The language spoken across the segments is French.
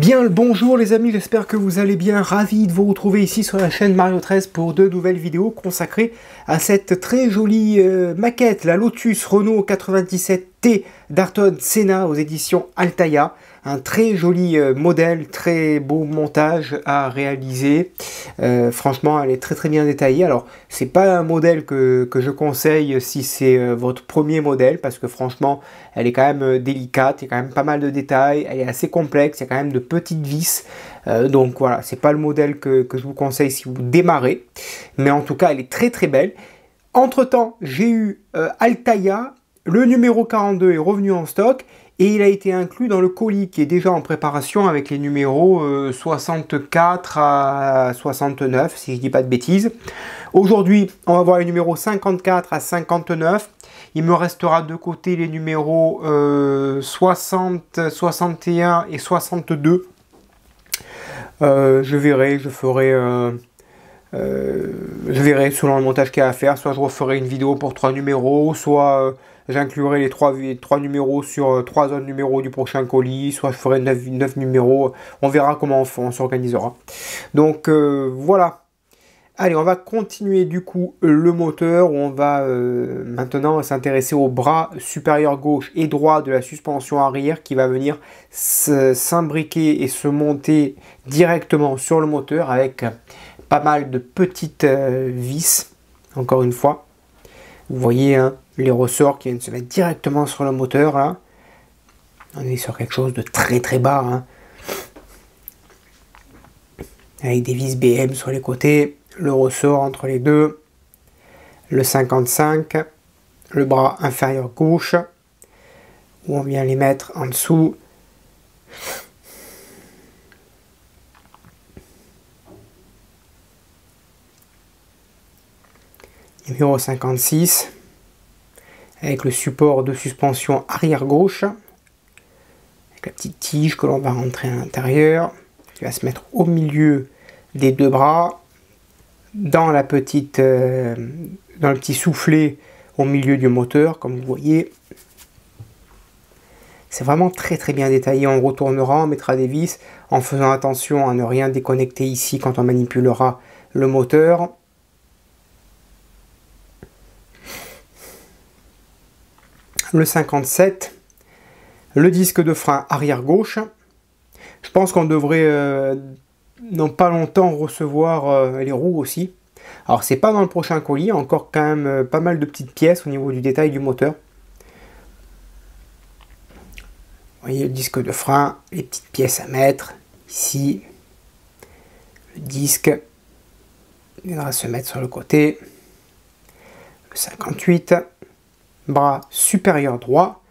Bien le bonjour les amis, j'espère que vous allez bien, ravi de vous retrouver ici sur la chaîne Mario 13 pour deux nouvelles vidéos consacrées à cette très jolie maquette, la Lotus Renault 97T d'Ayrton Senna aux éditions Altaïa. Un très joli modèle, très beau montage à réaliser. Franchement, elle est très bien détaillée. Alors, c'est pas un modèle que je conseille si c'est votre premier modèle, parce que franchement, elle est quand même délicate. Il y a quand même pas mal de détails. Elle est assez complexe. Il y a quand même de petites vis. Donc voilà, c'est pas le modèle que je vous conseille si vous démarrez. Mais en tout cas, elle est très belle. Entre temps, j'ai eu Altaïa. Le numéro 42 est revenu en stock. Et il a été inclus dans le colis qui est déjà en préparation avec les numéros 64 à 69, si je ne dis pas de bêtises. Aujourd'hui, on va voir les numéros 54 à 59. Il me restera de côté les numéros 60, 61 et 62. Je verrai selon le montage qu'il y a à faire. Soit je referai une vidéo pour 3 numéros, soit j'inclurai les 3 numéros sur 3 autres numéros du prochain colis, soit je ferai 9 numéros. On verra comment on s'organisera. Donc voilà. Allez, on va continuer du coup le moteur où on va maintenant s'intéresser au bras supérieur gauche et droit de la suspension arrière qui va venir s'imbriquer et se monter directement sur le moteur avec pas mal de petites vis, encore une fois. Vous voyez hein, les ressorts qui viennent se mettre directement sur le moteur. Là. On est sur quelque chose de très bas. Hein. Avec des vis BM sur les côtés. Le ressort entre les deux. Le 55. Le bras inférieur gauche. Où on vient les mettre en dessous. Numéro 56 avec le support de suspension arrière gauche avec la petite tige que l'on va rentrer à l'intérieur qui va se mettre au milieu des deux bras dans la petite dans le petit soufflet au milieu du moteur comme vous voyez. C'est vraiment très bien détaillé. On retournera, on mettra des vis en faisant attention à ne rien déconnecter ici quand on manipulera le moteur. Le 57, le disque de frein arrière gauche. Je pense qu'on devrait dans pas longtemps recevoir les roues aussi. Alors c'est pas dans le prochain colis, encore quand même pas mal de petites pièces au niveau du détail du moteur. Vous voyez le disque de frein, les petites pièces à mettre ici. Le disque viendra se mettre sur le côté. Le 58. Bras supérieur droit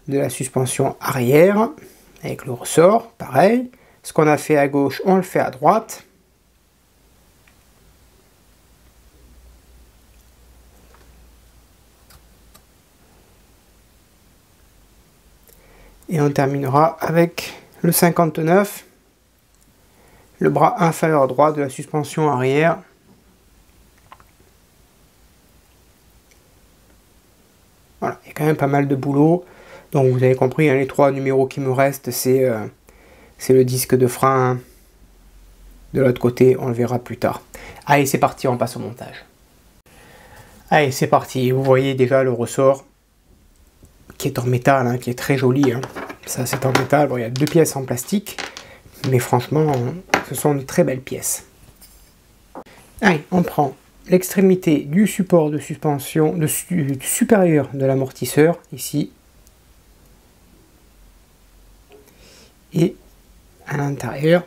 de la suspension arrière avec le ressort, pareil. Ce qu'on a fait à gauche, on le fait à droite. Et on terminera avec le 59, le bras inférieur droit de la suspension arrière. Voilà, il y a quand même pas mal de boulot. Donc vous avez compris, hein, les 3 numéros qui me restent, c'est le disque de frein. De l'autre côté, on le verra plus tard. Allez, c'est parti, on passe au montage. Allez, c'est parti. Vous voyez déjà le ressort qui est en métal, hein, qui est très joli. Hein. Ça, c'est en métal. Bon, il y a 2 pièces en plastique. Mais franchement, ce sont de très belles pièces. Allez, on prend l'extrémité du support de suspension supérieur de l'amortisseur ici et à l'intérieur,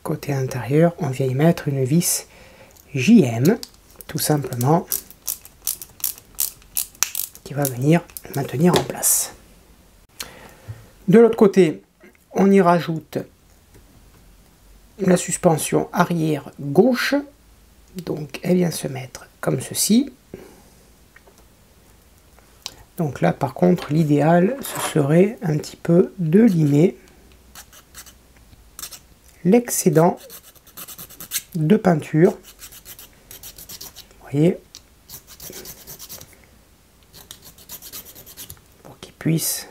côté intérieur, on vient y mettre une vis JM tout simplement qui va venir maintenir en place. De l'autre côté, on y rajoute la suspension arrière gauche. Donc elle vient se mettre comme ceci. Donc là par contre l'idéal ce serait un petit peu de limer l'excédent de peinture. Vous voyez. Pour qu'il puisse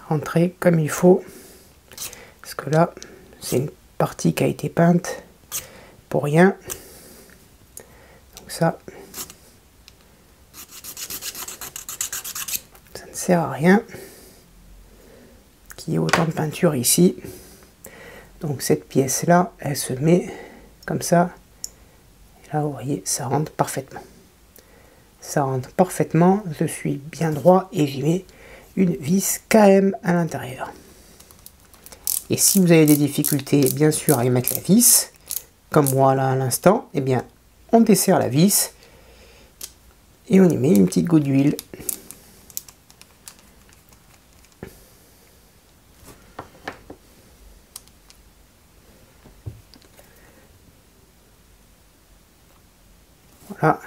rentrer comme il faut que là, c'est une partie qui a été peinte pour rien. Donc ça ne sert à rien qu'il y ait autant de peinture ici. Donc cette pièce là, elle se met comme ça. Et là, vous voyez, ça rentre parfaitement. Ça rentre parfaitement. Je suis bien droit et j'y mets une vis KM à l'intérieur. Et si vous avez des difficultés, bien sûr, à y mettre la vis, comme moi là à l'instant, eh bien, on desserre la vis et on y met une petite goutte d'huile. Voilà.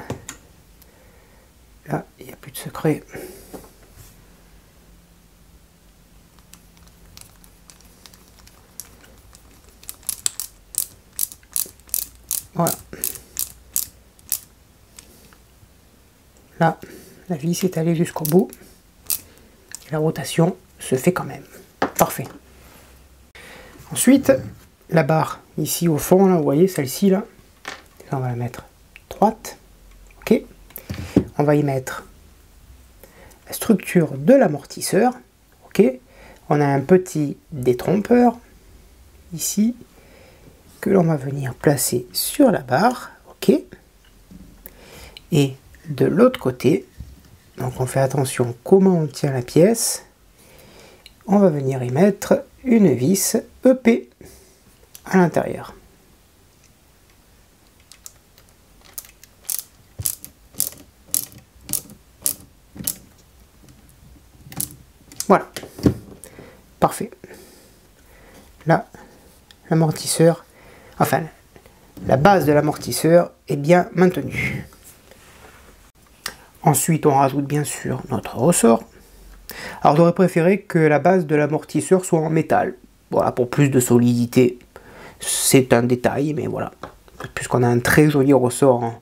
Là, il n'y a plus de secret. Voilà. Là, la vis est allée jusqu'au bout. Et la rotation se fait quand même. Parfait. Ensuite, la barre ici au fond, là, vous voyez, celle-ci, là, on va la mettre droite. Ok. On va y mettre la structure de l'amortisseur. Ok. On a un petit détrompeur ici que l'on va venir placer sur la barre. Ok. Et de l'autre côté, donc on fait attention comment on tient la pièce, on va venir y mettre une vis EP à l'intérieur. Voilà, parfait. Là, l'amortisseur, enfin, la base de l'amortisseur est bien maintenue. Ensuite, on rajoute bien sûr notre ressort. Alors, j'aurais préféré que la base de l'amortisseur soit en métal. Voilà, pour plus de solidité. C'est un détail, mais voilà. Puisqu'on a un très joli ressort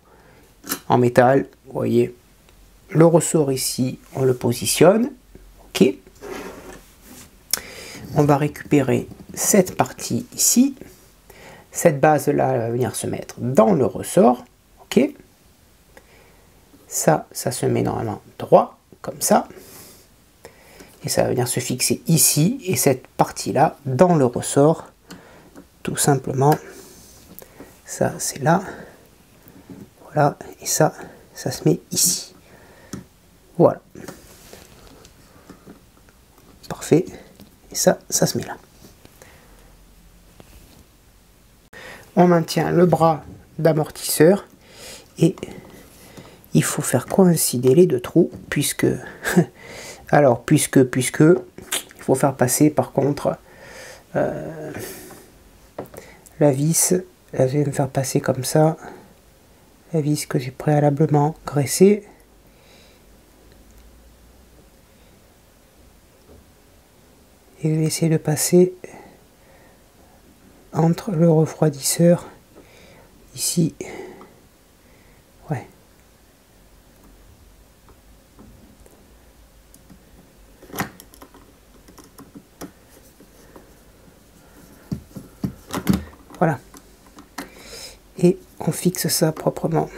en métal, vous voyez, le ressort ici, on le positionne. Ok. On va récupérer cette partie ici. Cette base-là va venir se mettre dans le ressort. Ok. Ça se met normalement droit, comme ça. Et ça va venir se fixer ici. Et cette partie-là, dans le ressort, tout simplement. Ça, c'est là. Voilà. Et ça se met ici. Voilà. Parfait. Et ça se met là. On maintient le bras d'amortisseur et il faut faire coïncider les deux trous puisque il faut faire passer par contre la vis. Là, je vais me faire passer comme ça la vis que j'ai préalablement graissée. Et je vais essayer de passer entre le refroidisseur ici. Ouais. Voilà. Et on fixe ça proprement.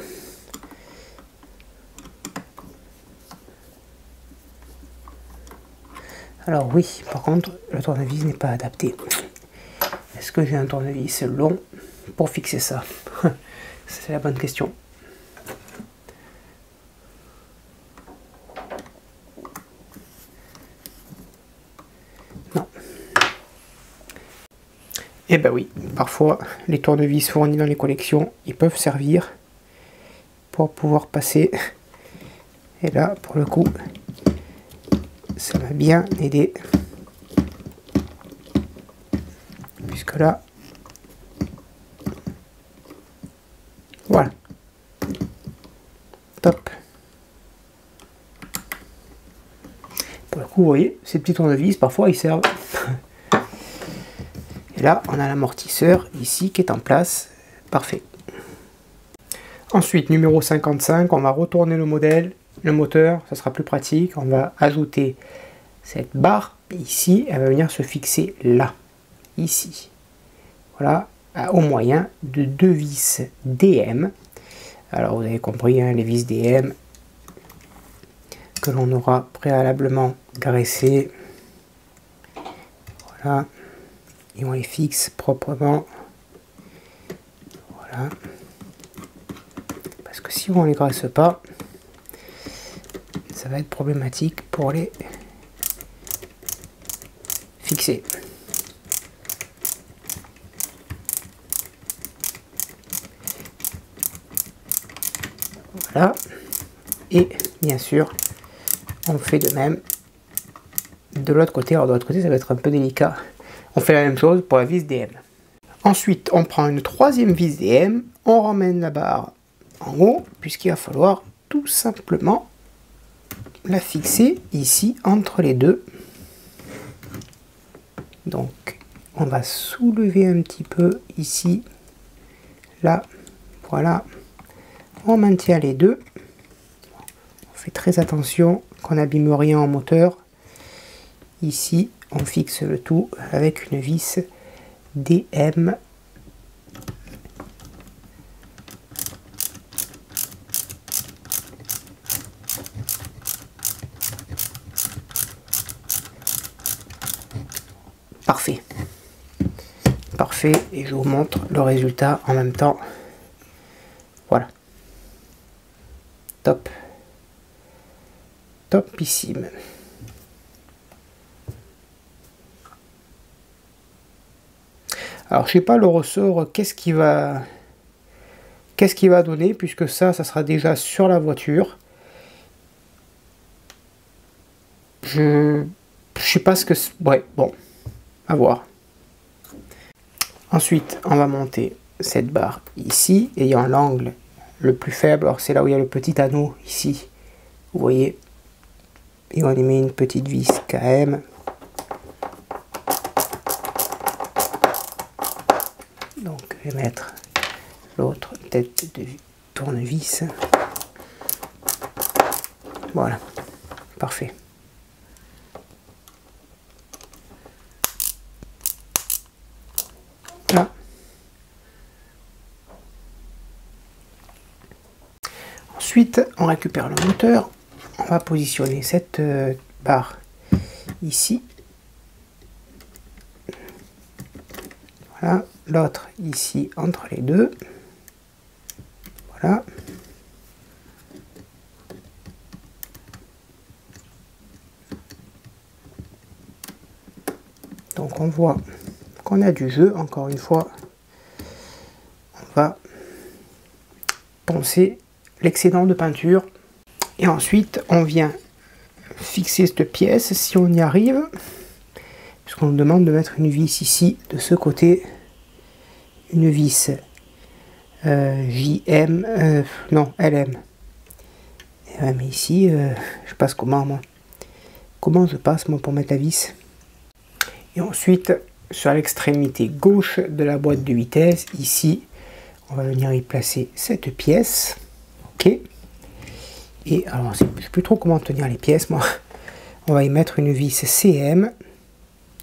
Alors oui, par contre, le tournevis n'est pas adapté. Est-ce que j'ai un tournevis long pour fixer ça? C'est la bonne question. Non. Eh ben oui, parfois les tournevis fournis dans les collections, ils peuvent servir pour pouvoir passer. Et là, pour le coup, ça m'a bien aidé. Puisque là, voilà. Top. Pour le coup, vous voyez, ces petits tournevis, parfois, ils servent. Et là, on a l'amortisseur ici qui est en place. Parfait. Ensuite, numéro 55, on va retourner le modèle, le moteur, ça sera plus pratique. On va ajouter cette barre ici, elle va venir se fixer là. ici. Voilà, au moyen de 2 vis DM. Alors vous avez compris, hein, les vis DM que l'on aura préalablement graissées. Voilà, et on les fixe proprement. Voilà, parce que si on ne les graisse pas, ça va être problématique pour les fixer. Voilà, et bien sûr on fait de même de l'autre côté. Alors de l'autre côté ça va être un peu délicat, on fait la même chose pour la vis DM. Ensuite on prend une troisième vis DM, on ramène la barre en haut puisqu'il va falloir tout simplement la fixer ici entre les deux. Donc on va soulever un petit peu ici, là, voilà, on maintient les deux, on fait très attention qu'on n'abîme rien en moteur. Ici on fixe le tout avec une vis DM. Parfait. Parfait, et je vous montre le résultat en même temps. Voilà. Top. Topissime. Alors je sais pas le ressort, qu'est-ce qu'il va donner, puisque ça sera déjà sur la voiture. Je sais pas ce que... Ouais, bon, à voir. Ensuite, on va monter cette barre ici, ayant l'angle le plus faible. Alors c'est là où il y a le petit anneau ici, vous voyez. Et on y met une petite vis KM. Donc je vais mettre l'autre tête de tournevis. Voilà, parfait. Là. Ensuite, on récupère le moteur. On va positionner cette barre ici. Voilà, l'autre ici entre les deux. Voilà. Donc on voit qu'on a du jeu. Encore une fois, on va poncer l'excédent de peinture. Et ensuite, on vient fixer cette pièce, si on y arrive, puisqu'on nous demande de mettre une vis ici, de ce côté, une vis JM, non, LM. Mais ici, je passe comment, moi? Comment je passe, moi, pour mettre la vis? Et ensuite, sur l'extrémité gauche de la boîte de vitesse, ici, on va venir y placer cette pièce. Ok. Et alors, je ne sais plus trop comment tenir les pièces, moi. On va y mettre une vis CM.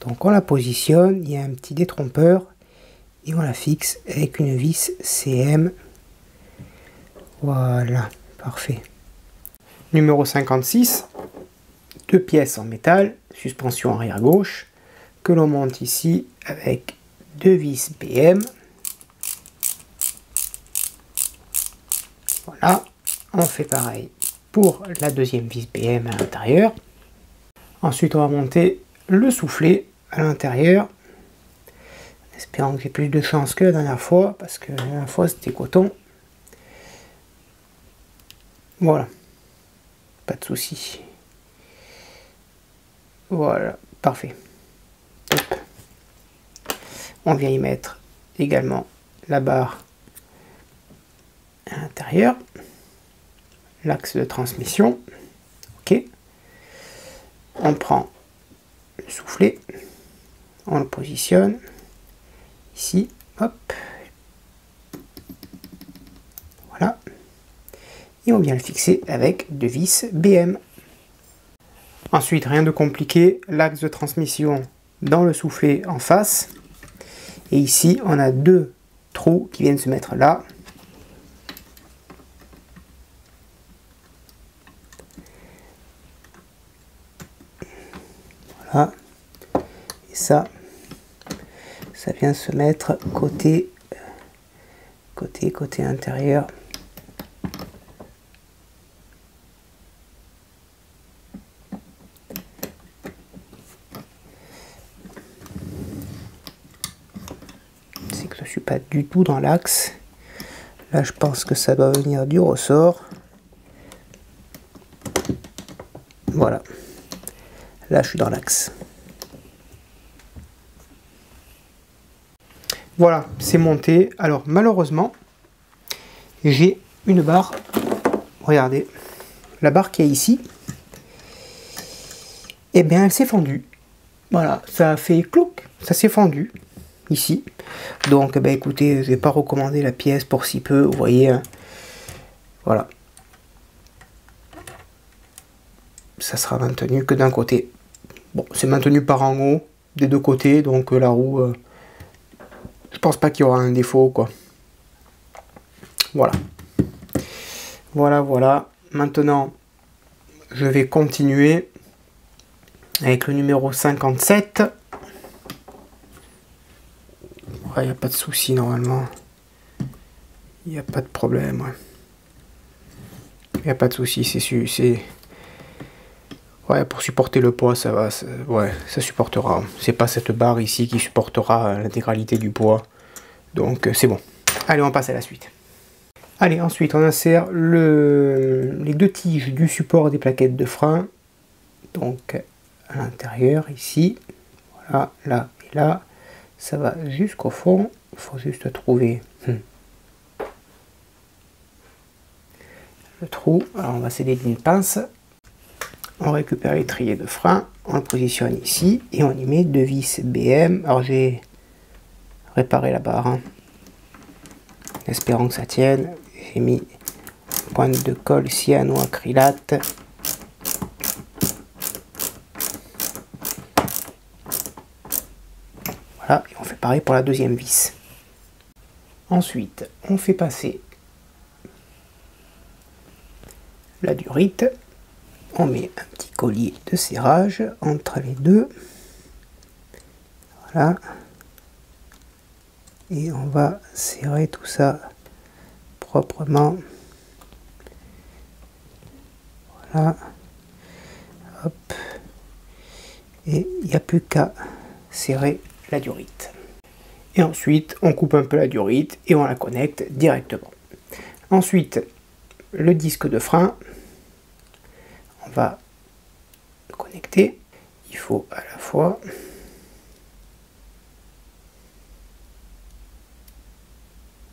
Donc, on la positionne. Il y a un petit détrompeur. Et on la fixe avec une vis CM. Voilà, parfait. Numéro 56. 2 pièces en métal. Suspension arrière gauche. Que l'on monte ici avec 2 vis BM. Voilà. On fait pareil pour la deuxième vis BM à l'intérieur. Ensuite, on va monter le soufflet à l'intérieur, en espérant que j'ai plus de chance que la dernière fois, parce que la dernière fois c'était coton. Voilà, pas de souci. Voilà, parfait. Top. On vient y mettre également la barre à l'intérieur. L'axe de transmission, ok. On prend le soufflet, on le positionne ici, hop, voilà, et on vient le fixer avec 2 vis BM. Ensuite, rien de compliqué, l'axe de transmission dans le soufflet en face, Et ici, on a deux trous qui viennent se mettre là. Voilà. Et ça vient se mettre côté intérieur. C'est que je suis pas du tout dans l'axe. Là, je pense que ça doit venir du ressort. Voilà. Là, je suis dans l'axe. Voilà, c'est monté. Alors, malheureusement, j'ai une barre. Regardez, la barre qui est ici, eh bien, elle s'est fendue. Voilà, ça a fait clouc, ça s'est fendu ici. Donc, ben, écoutez, je vais pas recommander la pièce pour si peu. Vous voyez, hein. Voilà. Ça sera maintenu que d'un côté. Bon, c'est maintenu par en haut des deux côtés, donc la roue, je pense pas qu'il y aura un défaut, quoi. Voilà. Voilà. Maintenant, je vais continuer avec le numéro 57. Il n'y a pas de souci normalement. Il n'y a pas de problème. Ouais. Il n'y a pas de souci, c'est... Ouais, pour supporter le poids, ça va, ouais, ça supportera. C'est pas cette barre ici qui supportera l'intégralité du poids. Donc c'est bon. Allez, on passe à la suite. Allez, ensuite on insère les deux tiges du support des plaquettes de frein. Donc à l'intérieur ici. Voilà, là et là. Ça va jusqu'au fond. Il faut juste trouver le trou. Alors on va s'aider d'une pince. On récupère l'étrier de frein, on le positionne ici et on y met deux vis BM. Alors j'ai réparé la barre, hein, espérant que ça tienne. J'ai mis pointe de colle cyanoacrylate. Voilà, et on fait pareil pour la deuxième vis. Ensuite, on fait passer la durite. On met un petit collier de serrage entre les deux. Voilà. Et on va serrer tout ça proprement. Voilà. Hop. Et il n'y a plus qu'à serrer la durite. Et ensuite, on coupe un peu la durite et on la connecte directement. Ensuite, le disque de frein. On va le connecter. Il faut à la fois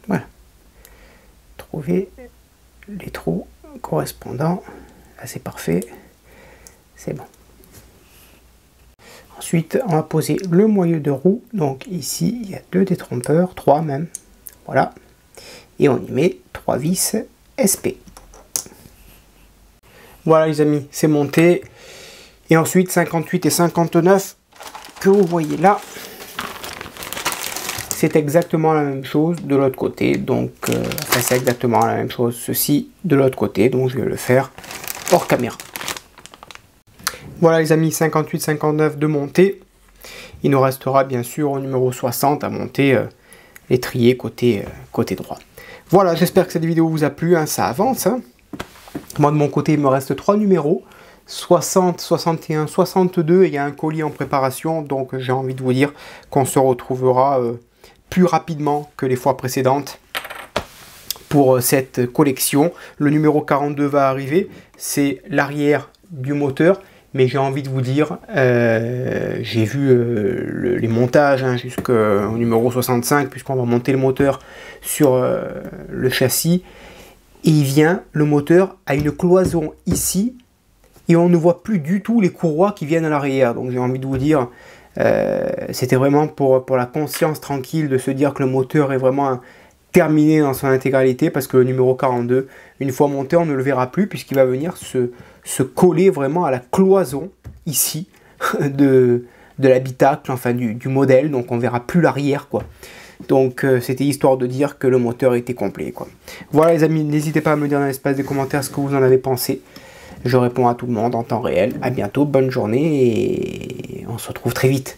voilà, trouver les trous correspondants. Là c'est parfait, c'est bon. Ensuite on va poser le moyeu de roue. Donc ici il y a deux détrompeurs, trois même. Voilà, et on y met trois vis SP. Voilà les amis, c'est monté. Et ensuite 58 et 59 que vous voyez là, c'est exactement la même chose de l'autre côté. Donc enfin, c'est exactement la même chose ceci de l'autre côté. Donc je vais le faire hors caméra. Voilà les amis, 58-59 de montée. Il nous restera bien sûr au numéro 60 à monter l'étrier côté droit. Voilà, j'espère que cette vidéo vous a plu, hein, ça avance. Hein. Moi de mon côté, il me reste 3 numéros, 60, 61, 62, et il y a un colis en préparation, donc j'ai envie de vous dire qu'on se retrouvera plus rapidement que les fois précédentes pour cette collection. Le numéro 42 va arriver, c'est l'arrière du moteur, mais j'ai envie de vous dire, j'ai vu les montages hein, jusqu'au numéro 65, puisqu'on va monter le moteur sur le châssis. Et il vient, le moteur a une cloison ici, et on ne voit plus du tout les courroies qui viennent à l'arrière. Donc j'ai envie de vous dire, c'était vraiment pour la conscience tranquille de se dire que le moteur est vraiment terminé dans son intégralité, parce que le numéro 42, une fois monté, on ne le verra plus, puisqu'il va venir se coller vraiment à la cloison, ici, de de l'habitacle, enfin du modèle, donc on verra plus l'arrière, quoi. Donc c'était histoire de dire que le moteur était complet, quoi. Voilà les amis, n'hésitez pas à me dire dans l'espace des commentaires ce que vous en avez pensé. Je réponds à tout le monde en temps réel. À bientôt, bonne journée et on se retrouve très vite.